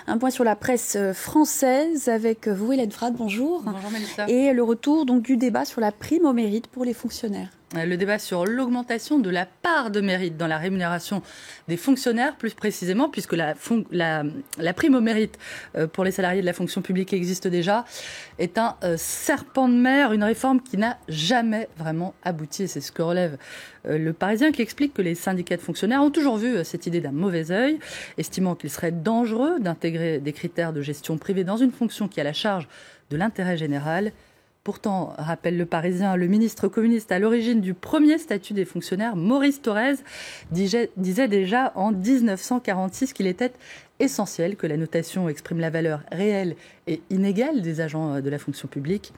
Un point sur la presse française avec vous, Hélène Frade, bonjour. Bonjour Mélissa. Et le retour donc, du débat sur la prime au mérite pour les fonctionnaires. Le débat sur l'augmentation de la part de mérite dans la rémunération des fonctionnaires, plus précisément, puisque la prime au mérite pour les salariés de la fonction publique qui existe déjà, est un serpent de mer, une réforme qui n'a jamais vraiment abouti. Et c'est ce que relève le Parisien, qui explique que les syndicats de fonctionnaires ont toujours vu cette idée d'un mauvais œil, estimant qu'il serait dangereux d'intégrer des critères de gestion privée dans une fonction qui a la charge de l'intérêt général. Pourtant, rappelle le Parisien, le ministre communiste à l'origine du premier statut des fonctionnaires, Maurice Thorez, disait déjà en 1946 qu'il était essentiel que la notation exprime la valeur réelle et inégale des agents de la fonction publique.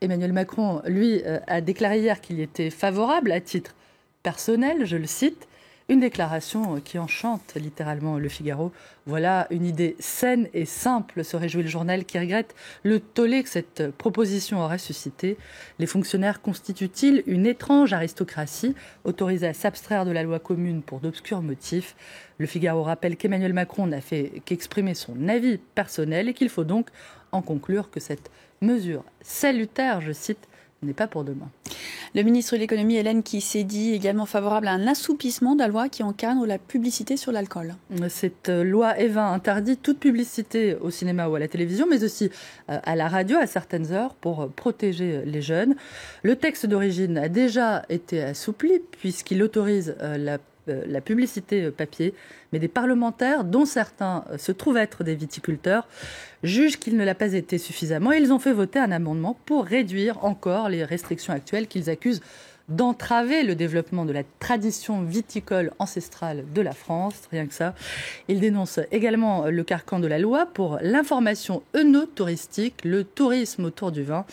Emmanuel Macron, lui, a déclaré hier qu'il était favorable à titre personnel, je le cite, une déclaration qui enchante littéralement Le Figaro. Voilà une idée saine et simple, se réjouit le journal, qui regrette le tollé que cette proposition aurait suscité. Les fonctionnaires constituent-ils une étrange aristocratie, autorisée à s'abstraire de la loi commune pour d'obscurs motifs? Le Figaro rappelle qu'Emmanuel Macron n'a fait qu'exprimer son avis personnel et qu'il faut donc en conclure que cette mesure salutaire, je cite, n'est pas pour demain. Le ministre de l'économie, Hélène, qui s'est dit également favorable à un assouplissement de la loi qui encadre la publicité sur l'alcool. Cette loi Evin interdit toute publicité au cinéma ou à la télévision, mais aussi à la radio à certaines heures pour protéger les jeunes. Le texte d'origine a déjà été assoupli puisqu'il autorise la publicité papier, mais des parlementaires, dont certains se trouvent être des viticulteurs, jugent qu'il ne l'a pas été suffisamment et ils ont fait voter un amendement pour réduire encore les restrictions actuelles qu'ils accusent d'entraver le développement de la tradition viticole ancestrale de la France, rien que ça. Ils dénoncent également le carcan de la loi pour l'information œnotouristique, le tourisme autour du vin.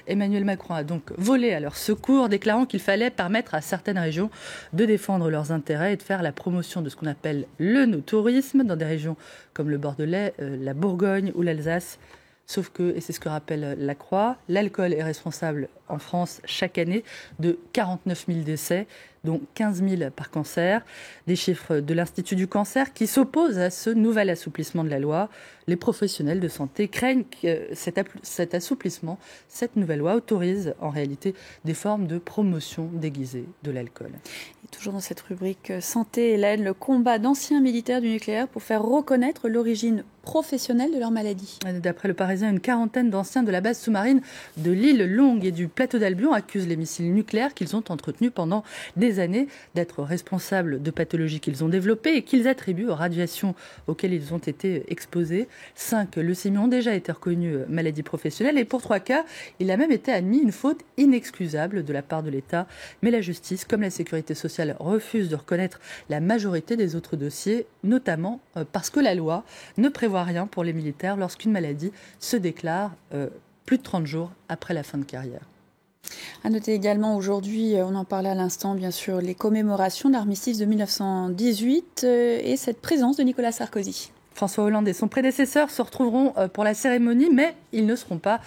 Emmanuel Macron a donc volé à leur secours, déclarant qu'il fallait permettre à certaines régions de défendre leurs intérêts et de faire la promotion de ce qu'on appelle l'œnotourisme dans des régions comme le Bordelais, la Bourgogne ou l'Alsace. Sauf que, et c'est ce que rappelle la Croix, l'alcool est responsable en France chaque année de 49 000 décès, dont 15 000 par cancer. Des chiffres de l'Institut du cancer qui s'opposent à ce nouvel assouplissement de la loi. Les professionnels de santé craignent que cet assouplissement, cette nouvelle loi autorise en réalité des formes de promotion déguisée de l'alcool. Et toujours dans cette rubrique santé, Hélène, le combat d'anciens militaires du nucléaire pour faire reconnaître l'origine professionnelle de leur maladie. D'après le Parisien, une quarantaine d'anciens de la base sous-marine de l'île Longue et du plateau d'Albion accusent les missiles nucléaires qu'ils ont entretenus pendant des années d'être responsables de pathologies qu'ils ont développées et qu'ils attribuent aux radiations auxquelles ils ont été exposés. 5 leucémies ont déjà été reconnues maladies professionnelles et pour 3 cas, il a même été admis une faute inexcusable de la part de l'État. Mais la justice, comme la sécurité sociale, refuse de reconnaître la majorité des autres dossiers, notamment parce que la loi ne prévoit rien pour les militaires lorsqu'une maladie se déclare plus de 30 jours après la fin de carrière. À noter également aujourd'hui, on en parlait à l'instant, bien sûr, les commémorations de l'armistice de 1918 et cette présence de Nicolas Sarkozy. François Hollande et son prédécesseur se retrouveront pour la cérémonie, mais ils ne seront pas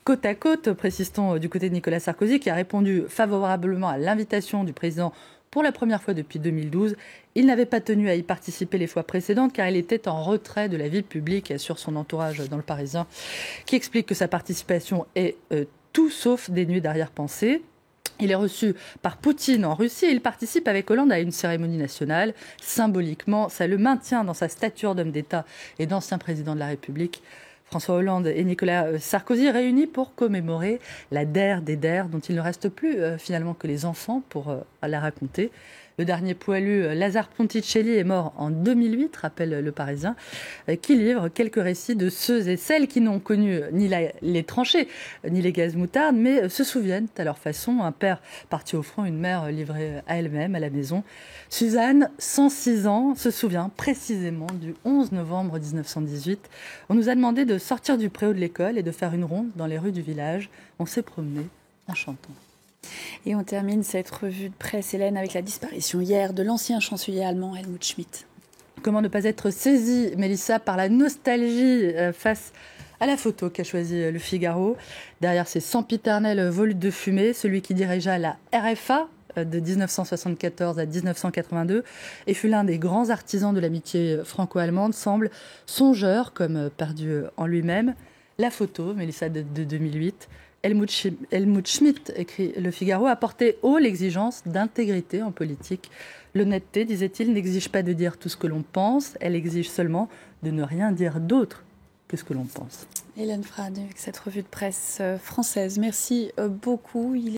côte à côte, précise-t-on du côté de Nicolas Sarkozy, qui a répondu favorablement à l'invitation du président pour la première fois depuis 2012. Il n'avait pas tenu à y participer les fois précédentes car il était en retrait de la vie publique, assure son entourage dans le Parisien, qui explique que sa participation est tout sauf dénuée d'arrière-pensée. Il est reçu par Poutine en Russie et il participe avec Hollande à une cérémonie nationale. Symboliquement, ça le maintient dans sa stature d'homme d'État et d'ancien président de la République. François Hollande et Nicolas Sarkozy réunis pour commémorer la DER des DER, dont il ne reste plus finalement que les enfants pour la raconter. Le dernier poilu, Lazare Ponticelli, est mort en 2008, rappelle le Parisien, qui livre quelques récits de ceux et celles qui n'ont connu ni les tranchées, ni les gaz moutardes, mais se souviennent à leur façon. Un père parti au front, une mère livrée à elle-même, à la maison. Suzanne, 106 ans, se souvient précisément du 11 novembre 1918. On nous a demandé de sortir du préau de l'école et de faire une ronde dans les rues du village. On s'est promené en chantant. Et on termine cette revue de presse, Hélène, avec la disparition hier de l'ancien chancelier allemand Helmut Schmidt. Comment ne pas être saisi, Mélissa, par la nostalgie face à la photo qu'a choisie Le Figaro. Derrière ces sempiternels volutes de fumée, celui qui dirigea la RFA, de 1974 à 1982 et fut l'un des grands artisans de l'amitié franco-allemande, semble songeur, comme Pardieu en lui-même. La photo, Mélissa, de 2008. Helmut Schmidt, écrit Le Figaro, a porté haut l'exigence d'intégrité en politique. L'honnêteté, disait-il, n'exige pas de dire tout ce que l'on pense, elle exige seulement de ne rien dire d'autre que ce que l'on pense. Hélène Frade, avec cette revue de presse française. Merci beaucoup.